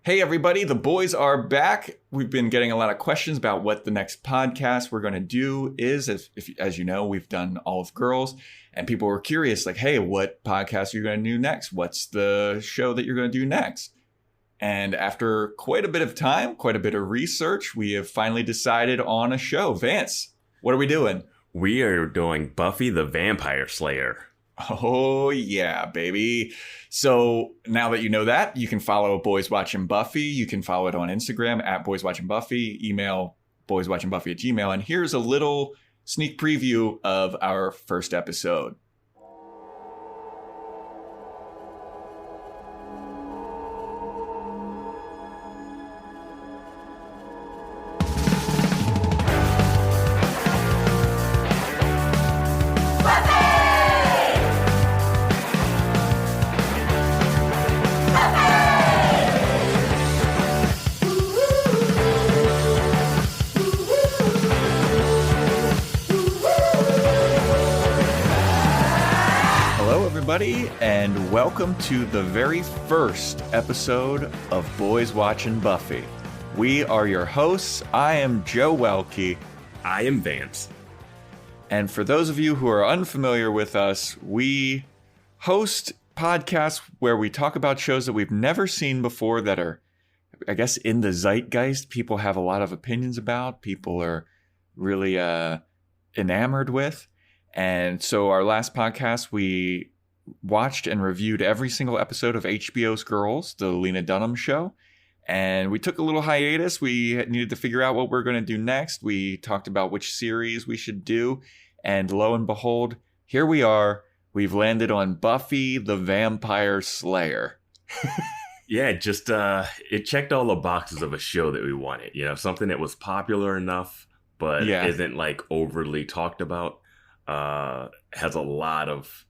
Hey everybody, the boys are back. We've been getting a lot of questions about what the next podcast we're going to do is. As you know, we've done all of girls, and people were curious, like, hey, what podcast are you going to do next? What's the show that you're going to do next? And after quite a bit of time, quite a bit of research, we have finally decided on a show. Vance, what are we doing? We are doing Buffy the Vampire Slayer. Oh, yeah, baby. So now that you know that, you can follow Boys Watching Buffy. You can follow it on Instagram at BoysWatchingBuffy, email BoysWatchingBuffy@gmail. And here's a little sneak preview of our first episode. And welcome to the very first episode of Boys Watching Buffy. We are your hosts. I am Joe Welke. I am Vance. And for those of you who are unfamiliar with us, we host podcasts where we talk about shows that we've never seen before that are, I guess, in the zeitgeist. People have a lot of opinions about, people are really enamored with. And so our last podcast, we watched and reviewed every single episode of HBO's Girls, the Lena Dunham show. And we took a little hiatus. We needed to figure out what we're going to do next. We talked about which series we should do. And lo and behold, here we are. We've landed on Buffy the Vampire Slayer. Yeah, just it checked all the boxes of a show that we wanted. You know, something that was popular enough, but isn't like overly talked about. Has a lot of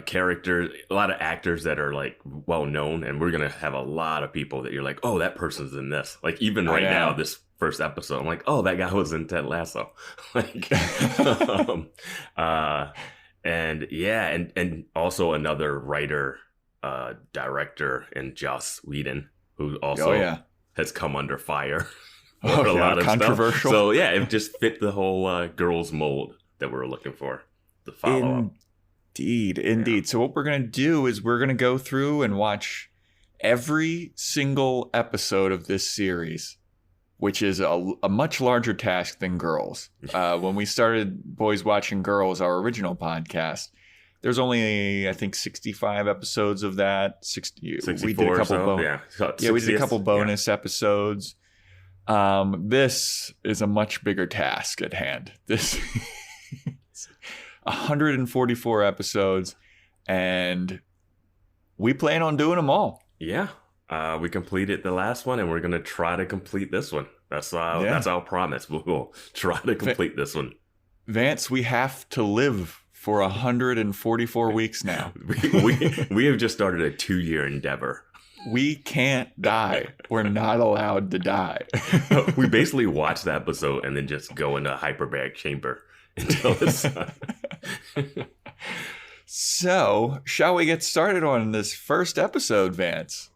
characters, a lot of actors that are like well known, and we're gonna have a lot of people that you're like, oh, that person's in this. Like even right now, this first episode, I'm like, oh, that guy was in Ted Lasso. Like, and also another writer, director, and Joss Whedon, who also has come under fire for a lot of controversial stuff. So yeah, it just fit the whole girls mold that we're looking for to follow up. Indeed. Yeah. So what we're going to do is we're going to go through and watch every single episode of this series, which is a much larger task than Girls. When we started Boys Watching Girls, our original podcast, there's only, I think, 65 episodes of that. 64 we did a couple we did a couple bonus episodes. This is a much bigger task at hand. This 144 episodes, and we plan on doing them all. Yeah. We completed the last one, and we're going to try to complete this one. That's our promise. We'll try to complete this one. Vance, we have to live for 144 weeks now. we have just started a 2-year endeavor. We can't die. We're not allowed to die. We basically watch the episode and then just go into a hyperbaric chamber until it's done. So, shall we get started on this first episode, Vance?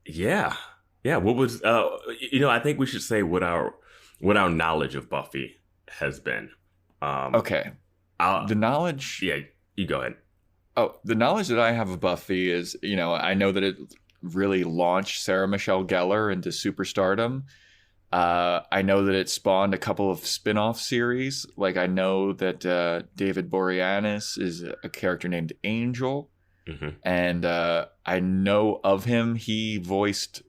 Yeah. What was I think we should say what our knowledge of Buffy has been. Okay. The knowledge. Yeah, you go ahead. Oh, the knowledge that I have of Buffy is, I know that it really launched Sarah Michelle Gellar into superstardom. I know that it spawned a couple of spin-off series. Like, I know that David Boreanaz is a character named Angel. Mm-hmm. And I know of him. He voiced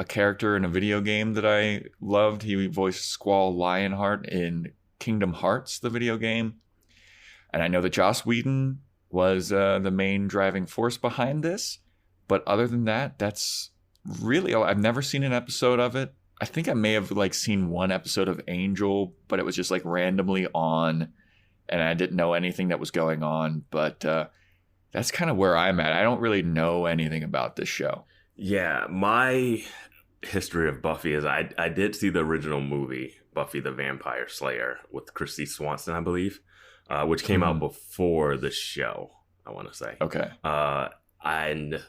a character in a video game that I loved. He voiced Squall Lionheart in Kingdom Hearts, the video game. And I know that Joss Whedon was the main driving force behind this. But other than that, that's really all. I've never seen an episode of it. I think I may have seen one episode of Angel, but it was just randomly on, and I didn't know anything that was going on. But that's kind of where I'm at. I don't really know anything about this show. Yeah, my history of Buffy is I did see the original movie, Buffy the Vampire Slayer, with Christy Swanson, I believe, which came out before the show, I want to say. Okay. And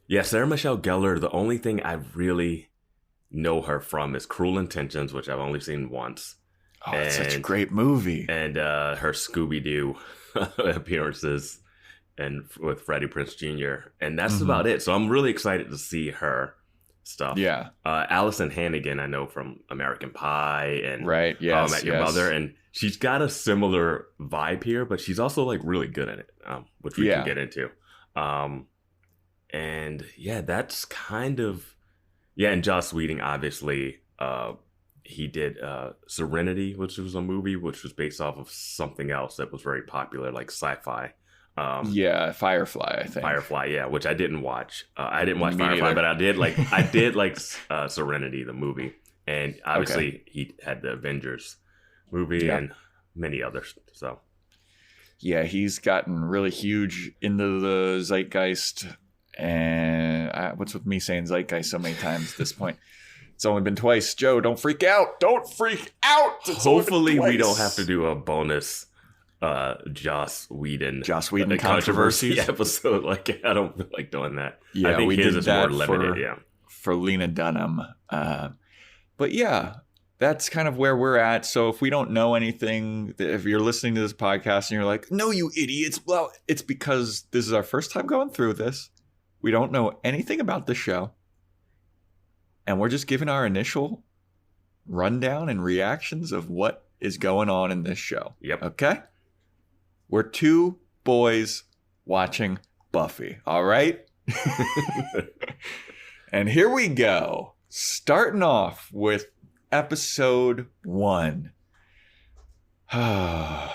Yeah, Sarah Michelle Gellar, the only thing I really know her from is Cruel Intentions, which I've only seen once. Oh, it's such a great movie. And her Scooby-Doo appearances and with Freddie Prinze Jr. And that's about it. So I'm really excited to see her stuff. Yeah. Allison Hannigan, I know from American Pie and Right, yes, Met Your Mother. And she's got a similar vibe here, but she's also like really good at it, which we can get into. And yeah, that's kind of, and Joss Whedon, obviously, he did Serenity, which was a movie which was based off of something else that was very popular, like sci-fi. Firefly, I think. Firefly, yeah, which I didn't watch. I didn't watch Firefly, but I did like Serenity, the movie. And obviously he had the Avengers movie and many others. So yeah, he's gotten really huge into the zeitgeist. And what's with me saying zeitgeist so many times at this point? It's only been twice. Joe, don't freak out. Don't freak out. Hopefully we don't have to do a bonus Joss Whedon controversy episode. Like, I don't feel like doing that. Yeah, I think we his did is that more limited. for Lena Dunham. But yeah, that's kind of where we're at. So if we don't know anything, if you're listening to this podcast and you're like, no, you idiots. Well, it's because this is our first time going through this. We don't know anything about the show. And we're just giving our initial rundown and reactions of what is going on in this show. Yep. Okay? We're two boys watching Buffy. All right? And here we go. Starting off with episode 1. It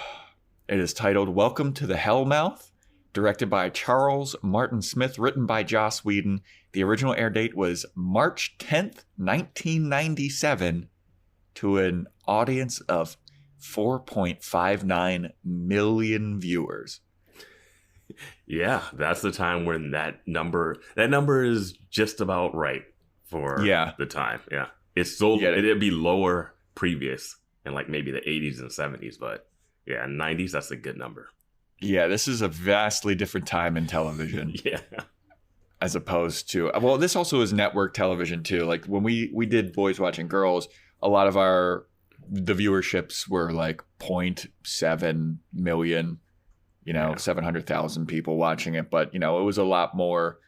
is titled Welcome to the Hellmouth. Directed by Charles Martin Smith, written by Joss Whedon. The original air date was March 10th, 1997, to an audience of 4.59 million viewers. Yeah, that's the time when that number is just about right for the time. Yeah. It's so it'd be lower previous in like maybe the 80s and 70s, but 90s, that's a good number. Yeah, this is a vastly different time in television. Yeah. As opposed to, well, this also is network television too. Like when we did Boys Watching Girls, a lot of the viewerships were like 0.7 million, 700,000 people watching it. But, it was a lot more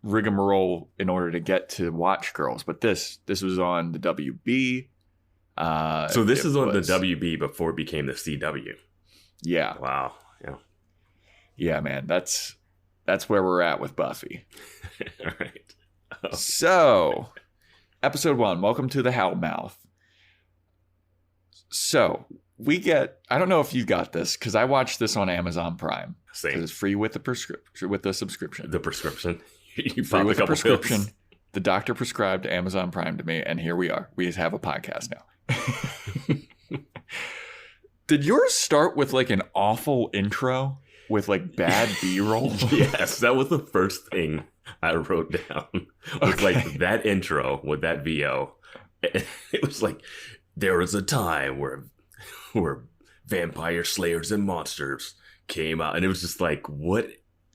rigmarole in order to get to watch Girls. But this was on the WB. So this is on the WB before it became the CW. Yeah. Wow. Yeah. Yeah, man. That's where we're at with Buffy. All right. So, episode 1, Welcome to the Hellmouth. So, I don't know if you got this, because I watched this on Amazon Prime. Same. Because it's free with the subscription. The prescription. You free with the prescription. Pills. The doctor prescribed Amazon Prime to me, and here we are. We have a podcast now. Did yours start with like an awful intro with like bad B-roll? Yes, that was the first thing I wrote down. Was like that intro with that VO. It was like, there was a time where vampire slayers and monsters came out, and it was just like, what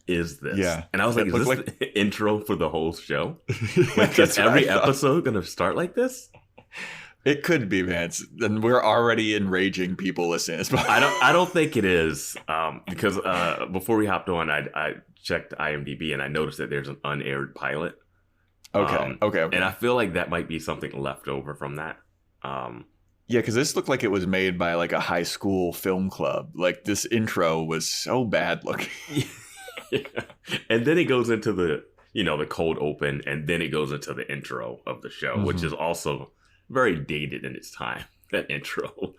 is this? Yeah, and I was like, is this the intro for the whole show? Like, is every episode gonna start like this? It could be, Vance. And we're already enraging people listening. I don't think it is, because before we hopped on, I checked IMDb and I noticed that there's an unaired pilot. Okay. And I feel like that might be something left over from that. Yeah, because this looked like it was made by like a high school film club. Like this intro was so bad looking. Yeah. And then it goes into the cold open, and then it goes into the intro of the show, which is also very dated in its time, that intro.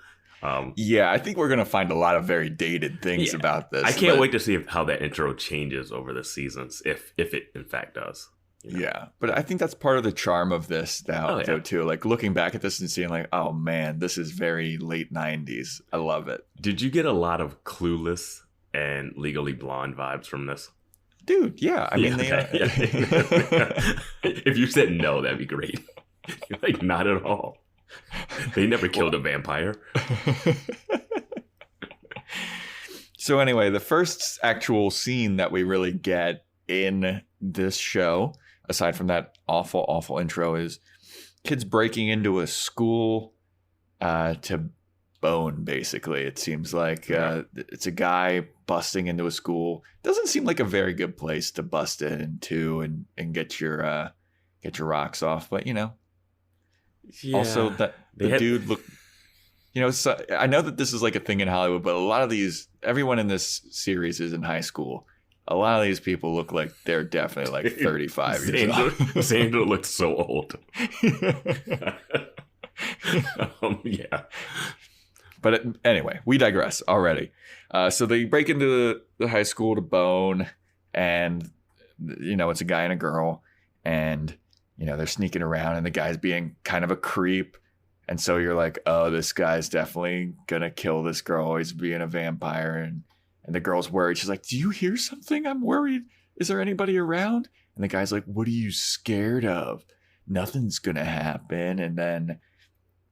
Yeah, I think we're going to find a lot of very dated things about this. I can't wait to see how that intro changes over the seasons, if it in fact does. Yeah, but I think that's part of the charm of this though, too. Like looking back at this and seeing like, oh man, this is very late 90s. I love it. Did you get a lot of Clueless and Legally Blonde vibes from this? Dude, yeah. I mean, if you said no, that'd be great. Like, not at all. They never killed a vampire. So anyway, the first actual scene that we really get in this show, aside from that awful intro, is kids breaking into a school to bone, basically. It seems like it's a guy busting into a school. Doesn't seem like a very good place to bust into and get your rocks off, but also that the dude looked, so I know that this is like a thing in Hollywood, but a lot of everyone in this series is in high school. A lot of these people look like they're definitely like 35 years old. Sandra looked so old. Yeah. But anyway, we digress already. So they break into the high school to bone, and it's a guy and a girl, and they're sneaking around, and the guy's being kind of a creep, and so you're like, oh, this guy's definitely gonna kill this girl. He's being a vampire, and the girl's worried. She's like, do you hear something? I'm worried. Is there anybody around? And the guy's like, what are you scared of? Nothing's gonna happen. And then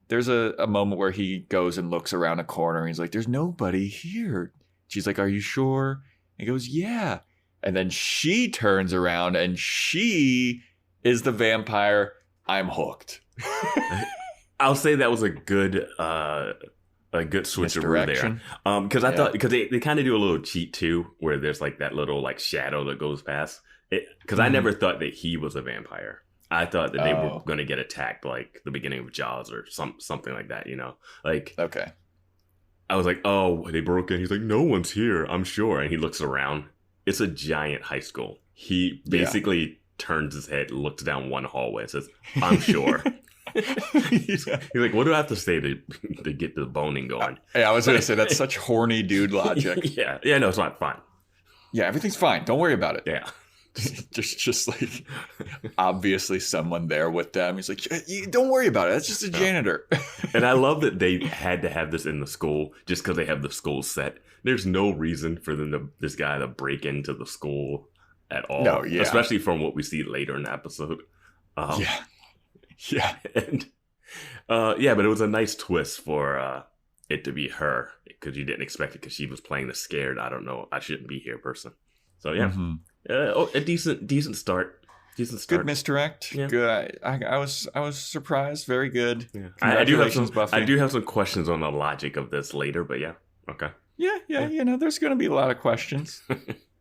there's a moment where he goes and looks around a corner, and he's like, there's nobody here. She's like, are you sure? And he goes, yeah. And then she turns around, and she is the vampire. I'm hooked. I'll say that was a good switcheroo there. Because I thought, because they kind of do a little cheat too, where there's like that little like shadow that goes past it. Because I never thought that he was a vampire. I thought that they were going to get attacked like the beginning of Jaws or something like that, Like, okay. I was like, oh, they broke in. He's like, no one's here, I'm sure. And he looks around. It's a giant high school. He basically turns his head, looks down one hallway, and says, I'm sure. He's like, what do I have to say to get the boning going? I was going to say, that's such horny dude logic. Yeah, no, it's not fine. Yeah, everything's fine. Don't worry about it. Yeah. just like obviously someone there with them. He's like, don't worry about it. That's just a janitor. And I love that they had to have this in the school just because they have the school set. There's no reason for this guy to break into the school at all. No, yeah. Especially from what we see later in the episode. Yeah. And but it was a nice twist for it to be her, because you didn't expect it, because she was playing the scared, I don't know, I shouldn't be here person. So yeah. Mm-hmm. A decent start. Good misdirect. Yeah. Good. I was surprised. Very good. Yeah. I do have some questions on the logic of this later, but yeah. Okay. Yeah. There's going to be a lot of questions.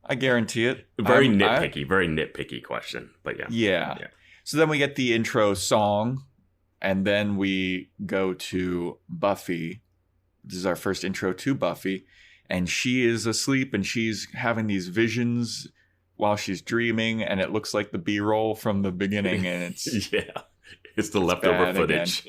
I guarantee it. Very nitpicky question, but yeah. Yeah. So then we get the intro song, and then we go to Buffy. This is our first intro to Buffy, and she is asleep, and she's having these visions while she's dreaming, and it looks like the B-roll from the beginning, and it's it's the leftover footage.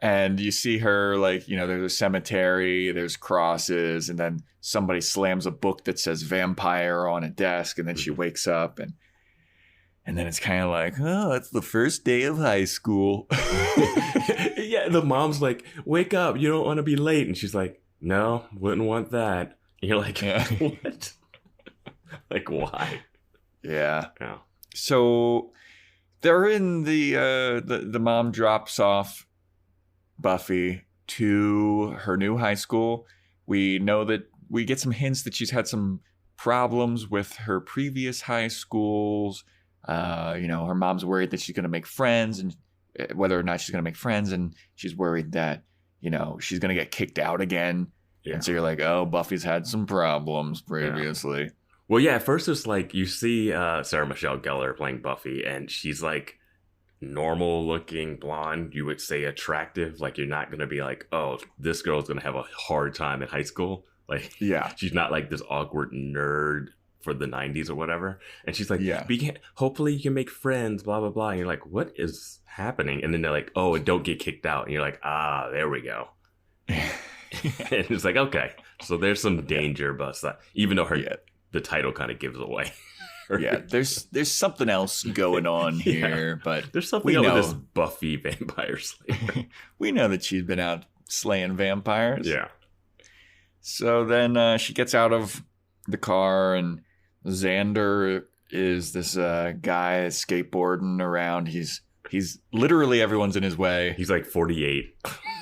And you see her, like, there's a cemetery, there's crosses, and then somebody slams a book that says vampire on a desk, and then she wakes up, and then it's kind of like, oh, it's the first day of high school. Yeah, the mom's like, wake up, you don't want to be late. And she's like, no, wouldn't want that. And you're like, what? Like, why? Yeah. So they're in the mom drops off Buffy to her new high school. We know that we get some hints that she's had some problems with her previous high schools. Her mom's worried that she's going to make friends, and whether or not she's going to make friends, and she's worried that, she's going to get kicked out again. Yeah. And so you're like, oh, Buffy's had some problems previously. Yeah. Well, yeah, at first it's like you see Sarah Michelle Gellar playing Buffy, and she's like normal looking blonde, you would say attractive. Like, you're not going to be like, oh, this girl's going to have a hard time in high school. Like, she's not like this awkward nerd for the 90s or whatever. And she's like, hopefully you can make friends, blah, blah, blah. And you're like, what is happening? And then they're like, oh, don't get kicked out. And you're like, there we go. And it's like, okay, so there's some danger, but even though the title kind of gives away. There's something else going on here, but there's something else with this Buffy Vampire Slayer. We know that she's been out slaying vampires. Yeah. So then she gets out of the car, and Xander is this guy skateboarding around. He's literally, everyone's in his way. He's like 48.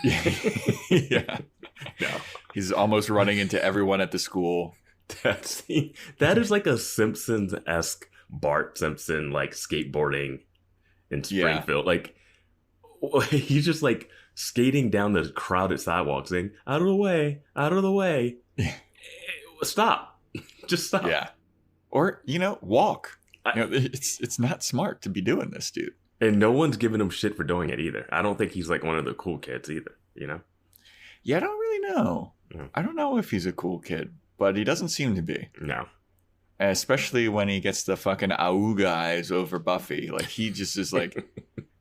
Yeah. No. He's almost running into everyone at the school. That is like a Simpsons-esque Bart Simpson, like skateboarding in Springfield. Yeah. Like, he's just like skating down the crowded sidewalk saying, out of the way, out of the way. Stop. Just stop. Yeah. Or, walk. It's not smart to be doing this, dude. And no one's giving him shit for doing it either. I don't think he's like one of the cool kids either, Yeah, I don't really know. Yeah. I don't know if he's a cool kid, but he doesn't seem to be. No. Especially when he gets the fucking auga eyes over Buffy. Like, he just is like,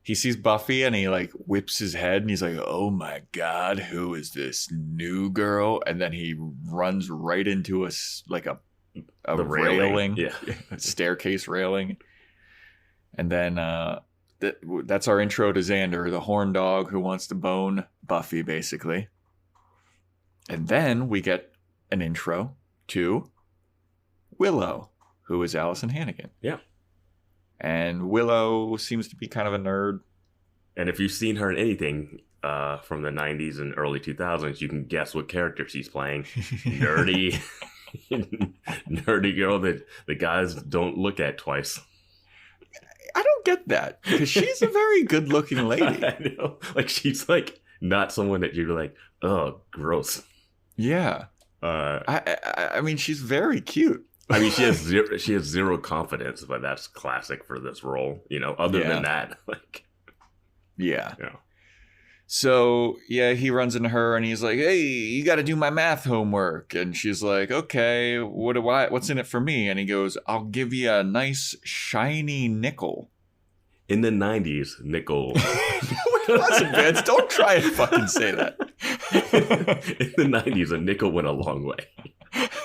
he sees Buffy and he like whips his head and he's like, oh my God, who is this new girl? And then he runs right into a railing. Yeah. A staircase railing. And then that's our intro to Xander, the horn dog who wants to bone Buffy, basically. And then we get an intro to Willow, who is Allison Hannigan. Yeah. And Willow seems to be kind of a nerd. And if you've seen her in anything from the 90s and early 2000s, you can guess what character she's playing. Nerdy. Nerdy girl that the guys don't look at twice. I don't get that, because she's a very good-looking lady. I know. Like, she's like not someone that you're like, oh, gross. Yeah. I mean, she's very cute. I mean, she has zero confidence, but that's classic for this role. Other than that, like, yeah. So he runs into her and he's like, "Hey, you got to do my math homework." And she's like, "Okay, what's in it for me?" And he goes, "I'll give you a nice shiny nickel." In the 90s, nickel. No, it wasn't, Vance. Don't try and fucking say that. In the 90s, a nickel went a long way.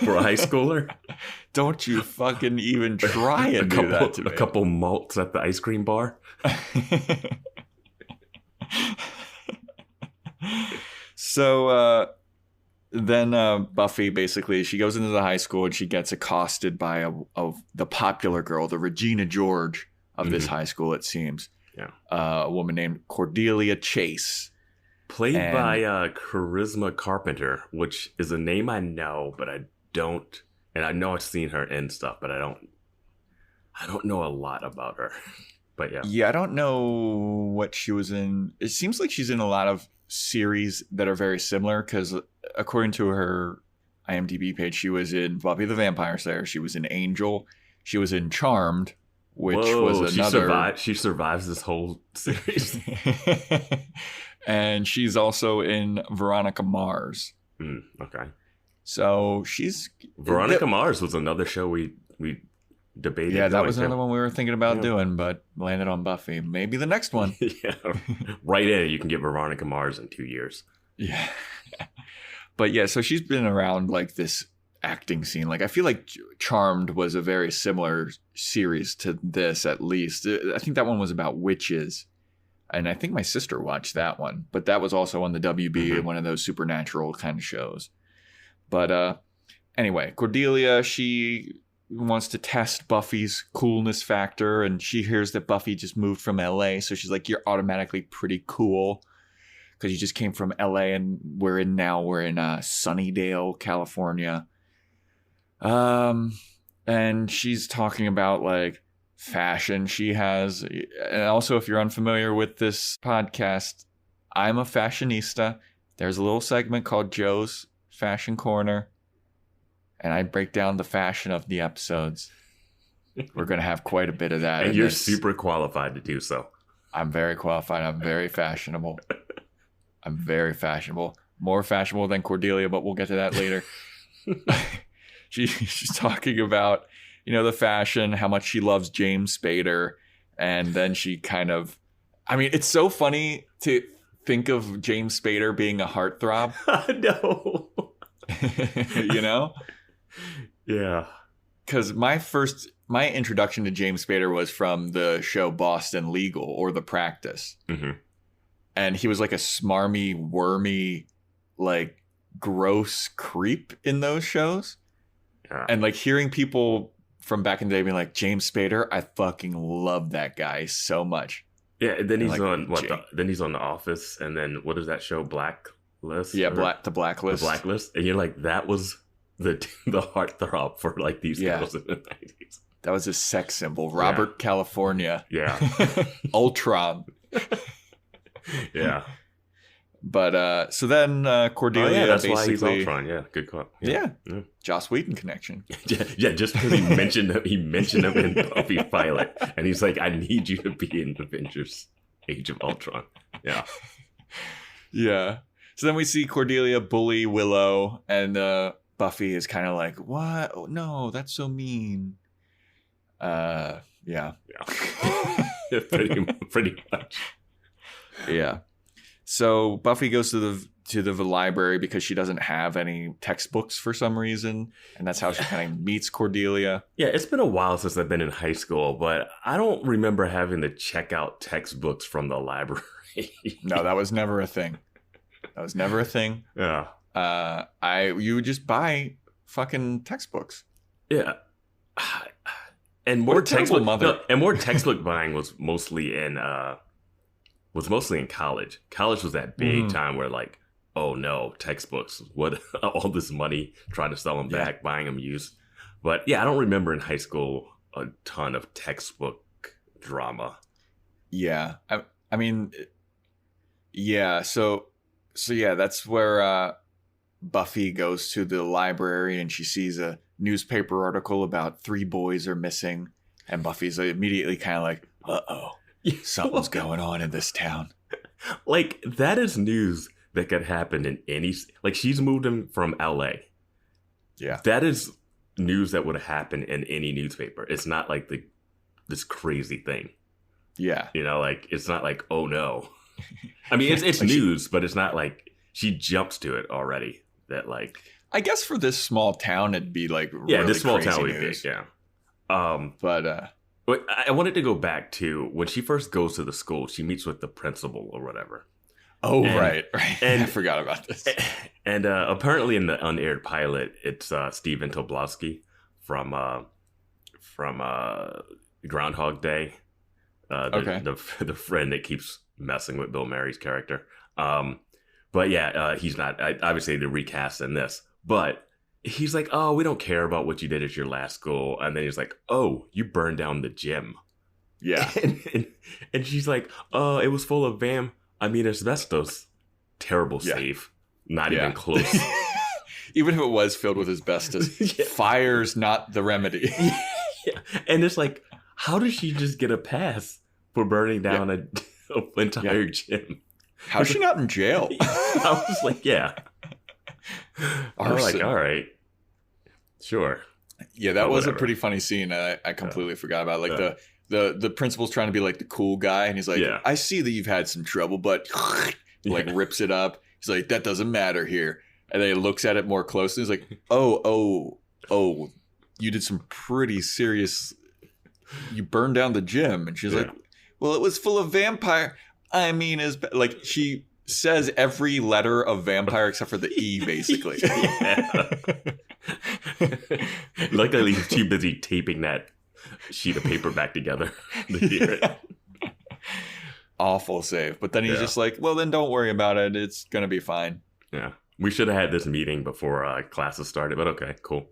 For a high schooler? Don't you fucking even try and do that to me. A couple malts at the ice cream bar? So then Buffy, basically, she goes into the high school and she gets accosted by the popular girl, the Regina George of this high school, it seems. Yeah. A woman named Cordelia Chase. Played by Charisma Carpenter, which is a name I know, but I don't. And I know I've seen her in stuff, but I don't know a lot about her. But yeah. Yeah, I don't know what she was in. It seems like she's in a lot of series that are very similar, because according to her IMDb page, she was in Buffy the Vampire Slayer. She was in Angel. She was in Charmed, which was another. She survives this whole series. And she's also in Veronica Mars. Okay. So she's... Veronica Mars was another show we debated. Yeah, that was another one we were thinking about doing, but landed on Buffy. Maybe the next one. Yeah. Right in. You can get Veronica Mars in 2 years. Yeah. But yeah, so she's been around like this acting scene. Like, I feel like Charmed was a very similar series to this, at least. I think that one was about witches. And I think my sister watched that one. But that was also on the WB, one of those supernatural kind of shows. But anyway, Cordelia, she wants to test Buffy's coolness factor. And she hears that Buffy just moved from LA. So she's like, you're automatically pretty cool, because you just came from LA and we're in Sunnydale, California. And she's talking about like fashion she has. And also, if you're unfamiliar with this podcast, I'm a fashionista. There's a little segment called Joe's Fashion Corner, and I break down the fashion of the episodes. We're going to have quite a bit of that. And you're super qualified to do so. I'm very qualified. I'm very fashionable. More fashionable than Cordelia, but we'll get to that later. She's talking about, the fashion, how much she loves James Spader. And then she kind of, it's so funny to think of James Spader being a heartthrob. No. Yeah. Because my introduction to James Spader was from the show Boston Legal, or The Practice. Mm-hmm. And he was like a smarmy, wormy, like gross creep in those shows. Yeah. And like hearing people from back in the day being like, James Spader, I fucking love that guy so much. Yeah, and then he's on then he's on The Office, and then what is that show, Blacklist? Yeah, The Blacklist. The Blacklist. And you're like, that was the heartthrob for like these girls in the 90s. That was a sex symbol. Robert California. Yeah. Ultron. Yeah. But so then Cordelia that's basically... why he's Ultron. Yeah, good call. Yeah. Joss Whedon connection. Yeah, just because he mentioned him in Buffy pilot, and he's like, I need you to be in Avengers Age of Ultron. Yeah. Yeah. So then we see Cordelia bully Willow, and Buffy is kind of like, what? Oh, no, that's so mean. Yeah. Pretty much. Yeah. So Buffy goes to the library because she doesn't have any textbooks for some reason, and that's how she kind of meets Cordelia. Yeah, it's been a while since I've been in high school, but I don't remember having to check out textbooks from the library. No, that was never a thing. Yeah. You would just buy fucking textbooks. Yeah. And more textbook buying was mostly in college. College was that big time where like, oh no, textbooks. What all this money trying to sell them back, buying them used. But yeah, I don't remember in high school a ton of textbook drama. Yeah. I mean, yeah, so yeah, that's where Buffy goes to the library and she sees a newspaper article about 3 boys are missing, and Buffy's immediately kind of like, uh-oh, something's going on in this town. Like, that is news that could happen in any... Like, she's moved him from LA. Yeah. That is news that would happen in any newspaper. It's not like this crazy thing. Yeah. You know, like, it's not like, oh no. I mean, it's news, but it's not like she jumps to it already. That like... I guess for this small town, it'd be like really this small town would be, yeah. But I wanted to go back to when she first goes to the school. She meets with the principal or whatever. Oh, right. And I forgot about this. And apparently, in the unaired pilot, it's Stephen Tobolowsky from Groundhog Day. The friend that keeps messing with Bill Murray's character. But yeah, he's not. Obviously, they recast in this. But he's like, oh, we don't care about what you did at your last school. And then he's like, oh, you burned down the gym. Yeah. And she's like, oh, it was full of asbestos. Terrible save. Not even close. Even if it was filled with asbestos, fire's not the remedy. Yeah. And it's like, how does she just get a pass for burning down an entire gym? How's she not in jail? I was like, yeah. I was like, all right. Sure. Yeah, that was a pretty funny scene. I completely forgot about it. Like the principal's trying to be like the cool guy, and he's like, I see that you've had some trouble, but like rips it up. He's like, that doesn't matter here. And then he looks at it more closely. He's like, oh, you did some pretty serious... You burned down the gym. And she's like, well, it was full of vampire. I mean, like she says every letter of vampire except for the E, basically. Luckily, he's too busy taping that sheet of paper back together to hear it. Awful save. But then he's just like, well, then don't worry about it. It's going to be fine. Yeah. We should have had this meeting before classes started, but okay, cool.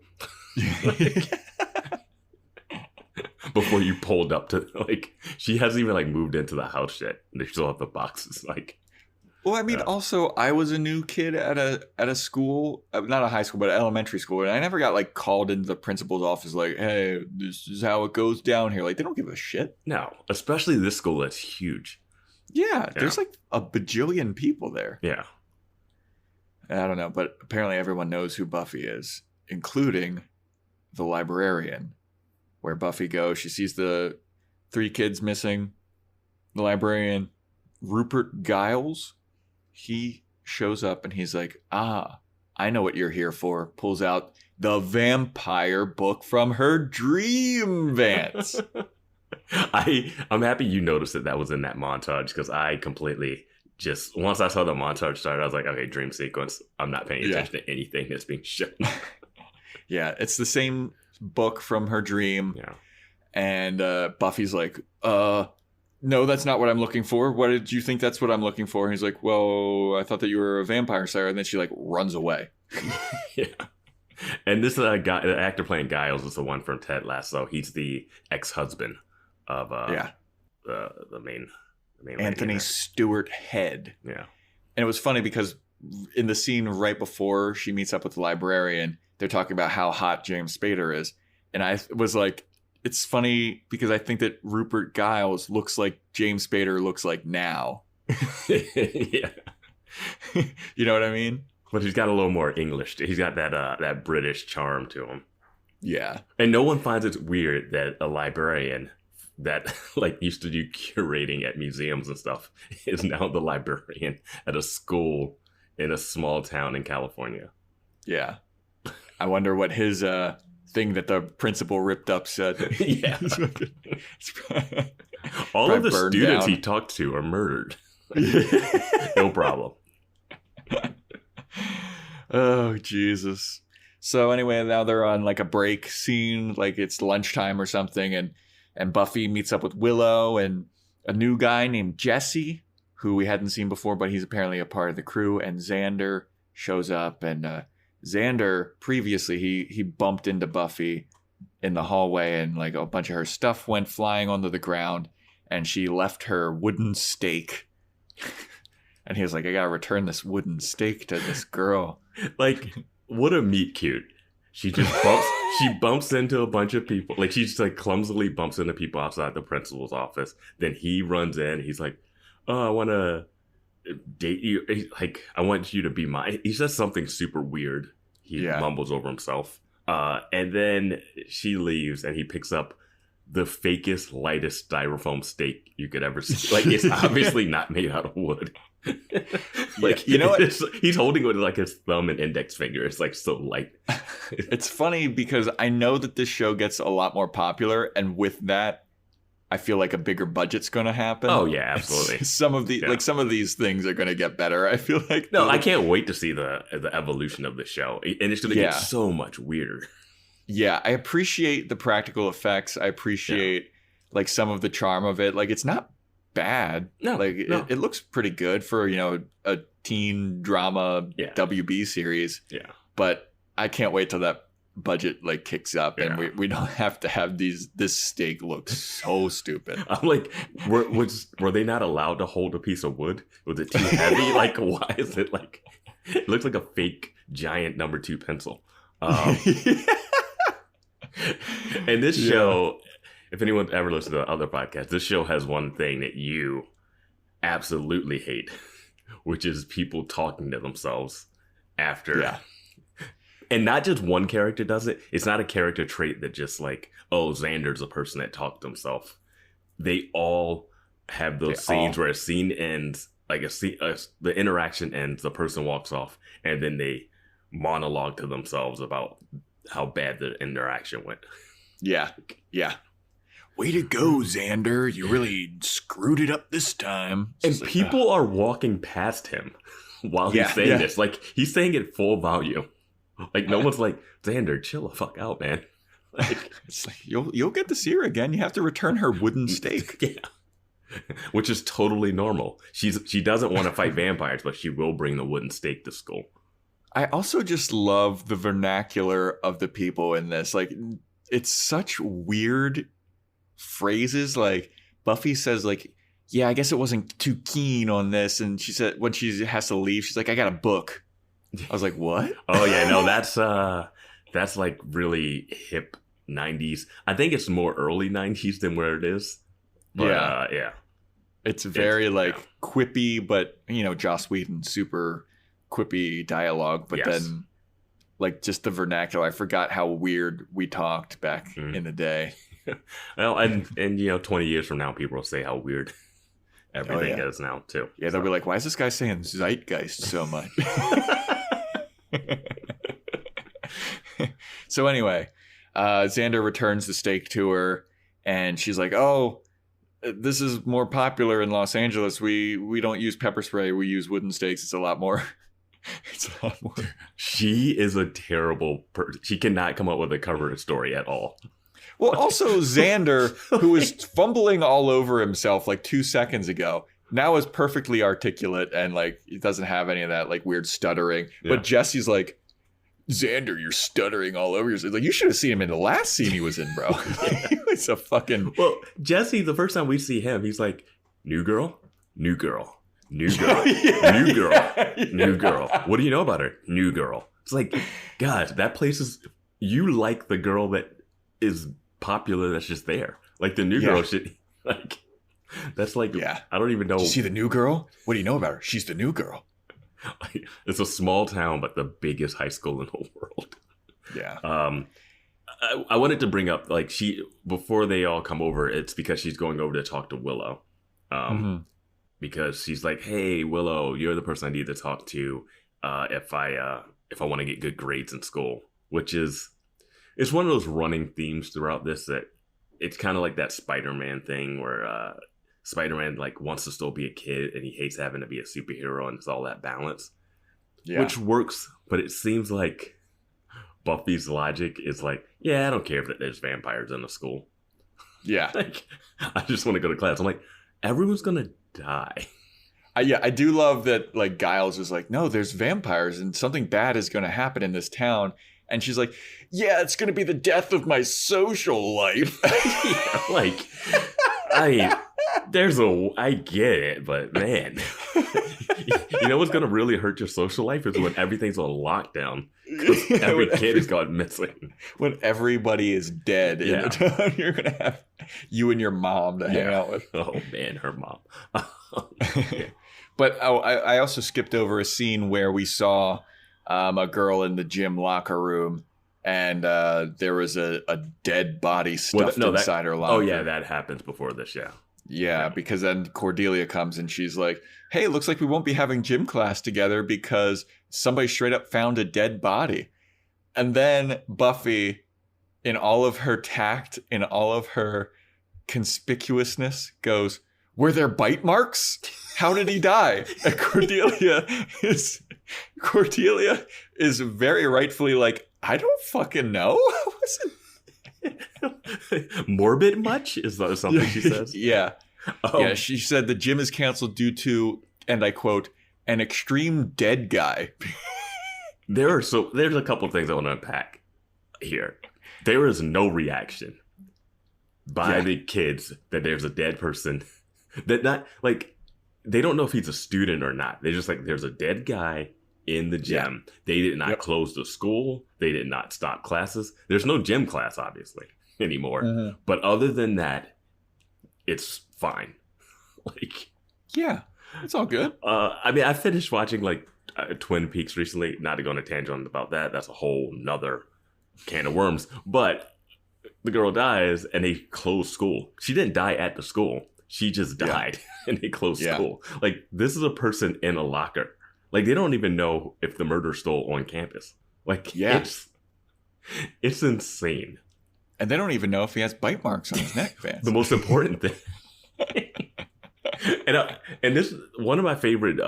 Before you pulled up to, like, she hasn't even, like, moved into the house yet. They still have the boxes, like. Well, I mean, also, I was a new kid at a school, not a high school, but an elementary school, and I never got, like, called into the principal's office, like, hey, this is how it goes down here. Like, they don't give a shit. No, especially this school that's huge. Yeah, there's, like, a bajillion people there. Yeah. I don't know, but apparently everyone knows who Buffy is, including the librarian. Where Buffy goes, she sees the 3 kids missing. The librarian, Rupert Giles, he shows up and he's like, I know what you're here for. Pulls out the vampire book from her dream, Vance. I'm happy you noticed that was in that montage, because I completely just, once I saw the montage started, I was like, okay, dream sequence. I'm not paying attention to anything that's being shown. Yeah, it's the same book from her dream. Yeah. And Buffy's like, no, that's not what I'm looking for. What did you think that's what I'm looking for? And he's like, well, I thought that you were a vampire slayer. And then she like runs away. Yeah. And this guy, the actor playing Giles, is the one from Ted Lasso. He's the ex-husband of the main Anthony Stewart Head. Yeah. And it was funny because in the scene right before she meets up with the librarian, they're talking about how hot James Spader is. And I was like, it's funny because I think that Rupert Giles looks like James Spader looks like now. Yeah. You know what I mean? But he's got a little more English. He's got that British charm to him. Yeah. And no one finds it weird that a librarian that like used to do curating at museums and stuff is now the librarian at a school in a small town in California. Yeah. I wonder what his thing that the principal ripped up said. Yeah. All of the students he talked to are murdered. No problem. Oh, Jesus. So anyway, now they're on like a break scene, like it's lunchtime or something, and Buffy meets up with Willow and a new guy named Jesse, who we hadn't seen before, but he's apparently a part of the crew, and Xander shows up, and Xander, previously, he bumped into Buffy in the hallway, and like a bunch of her stuff went flying onto the ground, and she left her wooden stake. And he was like, I gotta return this wooden stake to this girl. Like, what a meet cute. She just bumps into a bunch of people. Like, she just like clumsily bumps into people outside the principal's office. Then he runs in. He's like, oh, I want to date you. Like, I want you to be mine. He says something super weird. He mumbles over himself. And then she leaves and he picks up the fakest, lightest styrofoam steak you could ever see. Like, it's obviously not made out of wood. Like, you know what? He's holding it with like his thumb and index finger. It's like so light. It's funny because I know that this show gets a lot more popular, and with that, I feel like a bigger budget's going to happen. Oh yeah, absolutely. Some of these things are going to get better. I feel like I can't wait to see the evolution of the show, and it's going to get so much weirder. Yeah, I appreciate the practical effects. I appreciate like some of the charm of it. Like, it's not bad. It looks pretty good for, you know, a teen drama WB series. Yeah. But I can't wait till that budget like kicks up and we don't have to have this steak look so stupid. I'm like, were they not allowed to hold a piece of wood? Was it too heavy? Like, why is it like, it looks like a fake giant number 2 pencil. And this show, if anyone ever listened to other podcasts, this show has one thing that you absolutely hate, which is people talking to themselves after. Yeah. And not just one character does it. It's not a character trait that just like, oh, Xander's a person that talked to himself. They all have those scenes where a scene ends, like the interaction ends, the person walks off, and then they monologue to themselves about how bad the interaction went. Yeah. Yeah. Way to go, Xander. You really screwed it up this time. And people are walking past him while he's saying this. Like, he's saying it full volume. Like, no one's like, Xander, chill the fuck out, man. Like, it's like, you'll get to see her again. You have to return her wooden stake. Yeah. Which is totally normal. She doesn't want to fight vampires, but she will bring the wooden stake to school. I also just love the vernacular of the people in this. Like, it's such weird phrases. Like, Buffy says, like, yeah, I guess it wasn't too keen on this. And she said, when she has to leave, she's like, I got a book. I was like, what? Oh, yeah, no, that's like really hip 90s. I think it's more early 90s than where it is. But, yeah. It's very quippy, but, you know, Joss Whedon, super quippy dialogue, but then like just the vernacular. I forgot how weird we talked back in the day. Well, and you know, 20 years from now, people will say how weird everything is now too. Yeah, they'll be like, why is this guy saying zeitgeist so much? So anyway, Xander returns the steak to her, and she's like, oh, this is more popular in Los Angeles. We don't use pepper spray. We use wooden stakes. It's a lot more. She is a terrible person. She cannot come up with a cover story at all. Well, also Xander, who was fumbling all over himself like 2 seconds ago, now is perfectly articulate and like he doesn't have any of that like weird stuttering. Yeah. But Jesse's like, Xander, you're stuttering all over yourself. Like, you should have seen him in the last scene he was in, bro. He was a fucking... Well, Jesse, the first time we see him, he's like, new girl, new girl, new girl, new girl, new girl. What do you know about her? New girl. It's like, God, that place is... You like the girl that is popular that's just there. Like, the new girl shit, like... That's like, I don't even know. Did you see the new girl? What do you know about her? She's the new girl. Like, it's a small town, but the biggest high school in the world. Yeah. I wanted to bring up, like, before they all come over, it's because she's going over to talk to Willow. Because she's like, hey, Willow, you're the person I need to talk to if I want to get good grades in school. Which is, it's one of those running themes throughout this that it's kind of like that Spider-Man thing where Spider-Man like wants to still be a kid and he hates having to be a superhero, and it's all that balance, which works. But it seems like Buffy's logic is like, yeah, I don't care if there's vampires in the school. Yeah. Like, I just want to go to class. I'm like, everyone's going to die. I do love that, like, Giles is like, no, there's vampires and something bad is going to happen in this town. And she's like, yeah, it's going to be the death of my social life. Yeah, like, I get it, but man, you know what's going to really hurt your social life is when everything's on lockdown. Because every kid has gone missing. When everybody is dead in the town, you're going to have you and your mom to hang out with. Oh, man, her mom. But I also skipped over a scene where we saw a girl in the gym locker room, and there was a dead body stuffed inside her locker. Oh, yeah, that happens before this, Yeah, because then Cordelia comes and she's like, hey, looks like we won't be having gym class together because somebody straight up found a dead body. And then Buffy, in all of her tact, in all of her conspicuousness, goes, were there bite marks? How did he die? And Cordelia is very rightfully like, I don't fucking know. Morbid much? Is that something she says? Yeah. Yeah, she said the gym is canceled due to, and I quote, an extreme dead guy. There's a couple of things I want to unpack here. There is no reaction by the kids that there's a dead person. That not like they don't know if he's a student or not. They're just like, there's a dead guy in the gym. Yeah. They did not close the school. They did not stop classes. There's no gym class, obviously, anymore. Mm-hmm. But other than that, it's fine. Like, yeah, it's all good. I mean, I finished watching like Twin Peaks recently. Not to go on a tangent about that. That's a whole nother can of worms. But the girl dies and they close school. She didn't die at the school. She just died and they closed school. Like, this is a person in a locker. Like, they don't even know if the murder's still on campus. Like, it's insane. And they don't even know if he has bite marks on his neck, Vance. The most important thing. And this, one of my favorite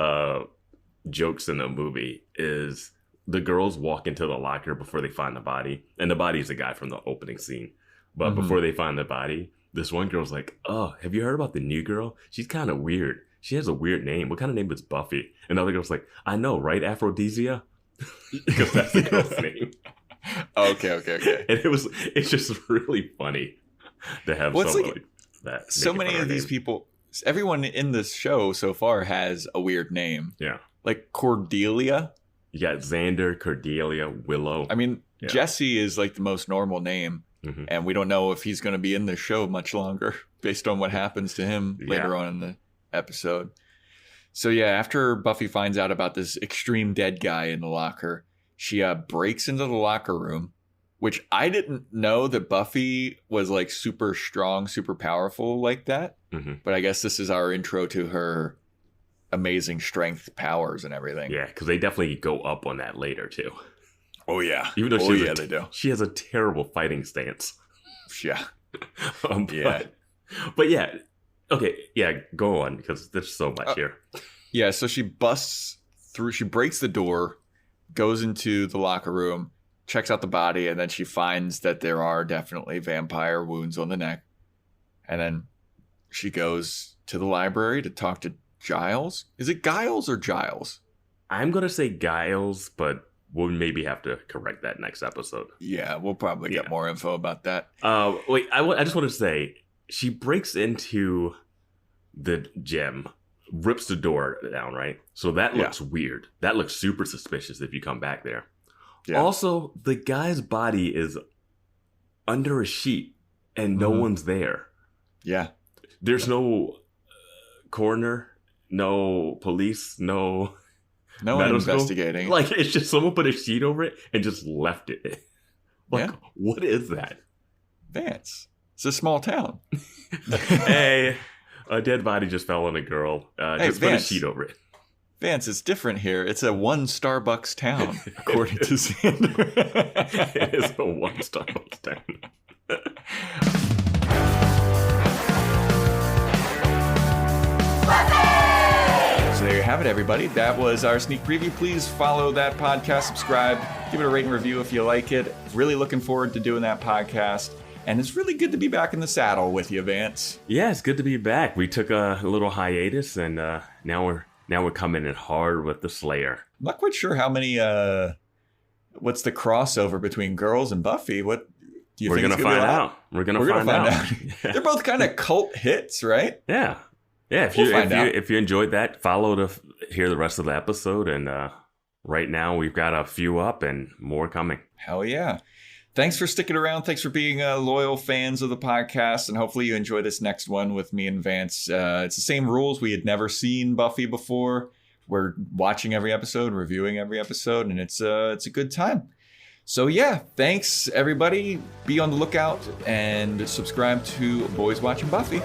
jokes in the movie is the girls walk into the locker before they find the body. And the body's a guy from the opening scene. But before they find the body, this one girl's like, oh, have you heard about the new girl? She's kind of weird. She has a weird name. What kind of name is Buffy? And the other girl's like, I know, right? Aphrodisia? Because that's the girl's name. Okay. And it's just really funny to have someone like that. So many of these people, everyone in this show so far has a weird name. Yeah. Like Cordelia. You got Xander, Cordelia, Willow. I mean, Jesse is like the most normal name. Mm-hmm. And we don't know if he's going to be in the show much longer based on what happens to him later on in the episode. So after Buffy finds out about this extreme dead guy in the locker, she breaks into the locker room, which I didn't know that Buffy was like super strong, super powerful like that. Mm-hmm. But I guess this is our intro to her amazing strength, powers, and everything. Yeah, because they definitely go up on that later too. Oh yeah, even though they do. She has a terrible fighting stance. Yeah, but yeah. Okay, yeah, go on, because there's so much here. Yeah, so she busts through, she breaks the door, goes into the locker room, checks out the body, and then she finds that there are definitely vampire wounds on the neck. And then she goes to the library to talk to Giles. Is it Giles or Giles? I'm going to say Giles, but we'll maybe have to correct that next episode. Yeah, we'll probably get more info about that. Wait, I just want to say, she breaks into the gym, rips the door down, right? So that looks weird. That looks super suspicious if you come back there. Yeah. Also, the guy's body is under a sheet and no one's there. Yeah. There's no coroner, no police, no one investigating. Like, it's just someone put a sheet over it and just left it. Like, what is that? Vance. It's a small town. Hey, a dead body just fell on a girl. Just put a sheet over it. Vance, it's different here. It's a 1 Starbucks town, according to Xander. It is a 1 Starbucks town. So there you have it, everybody. That was our sneak preview. Please follow that podcast, subscribe, give it a rate and review if you like it. Really looking forward to doing that podcast. And it's really good to be back in the saddle with you, Vance. Yeah, it's good to be back. We took a little hiatus, and now we're coming in hard with the Slayer. I'm not quite sure how many. What's the crossover between Girls and Buffy? What do you think? We're gonna find out. We're gonna find out. They're both kind of cult hits, right? Yeah. Yeah, if you enjoyed that, follow to hear the rest of the episode. And right now, we've got a few up and more coming. Hell yeah. Thanks for sticking around. Thanks for being loyal fans of the podcast. And hopefully you enjoy this next one with me and Vance. It's the same rules. We had never seen Buffy before. We're watching every episode, reviewing every episode, and it's a good time. So yeah, thanks, everybody. Be on the lookout and subscribe to Boys Watching Buffy.